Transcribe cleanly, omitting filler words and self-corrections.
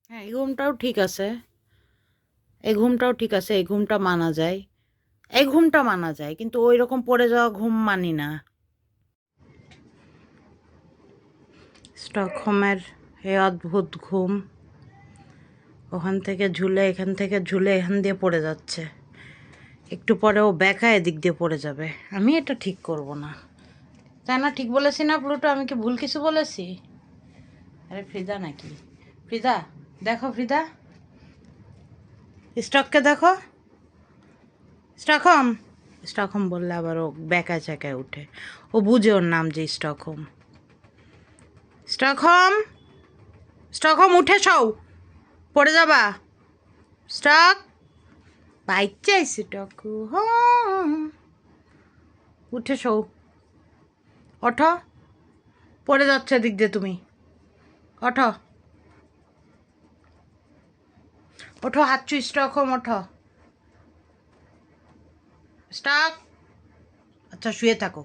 হ্যাঁ, এই ঘুমটাও ঠিক আছে, এই ঘুমটাও ঠিক আছে, এই ঘুমটা মানা যায়, এই ঘুমটা মানা যায়, কিন্তু ওই রকম পড়ে যাওয়া ঘুম মানি না। স্টকহোমের এই অদ্ভুত ঘুম, ওখান থেকে ঝুলে এখান থেকে ঝুলে এখান দিয়ে পড়ে যাচ্ছে, একটু পরে ও ব্যাকা এদিক দিয়ে পড়ে যাবে। আমি এটা ঠিক করব না, তাই না? ঠিক বলেছি না প্লুটো? আমি কি ভুল কিছু বলেছি? আরে ফ্রিদা নাকি? ফ্রিদা, দেখো ফ্রিদা, স্টককে দেখো। স্টকহোম, স্টকহোম বললে আবার ও ব্যাকায় চ্যাকায় উঠে। ও বুঝে ওর নাম যে স্টকহোম। স্টকহোম, স্টকহোম উঠে সও, পড়ে যাবা। স্টক, বাইচ্ছে স্টকু হোম, উঠে সও, ওঠো, পড়ে যাচ্ছে দিক দিয়ে তুমি, ওঠো, ওঠো হাঁচু, স্টকহোম ওঠো। স্টক, আচ্ছা শুয়ে থাকো।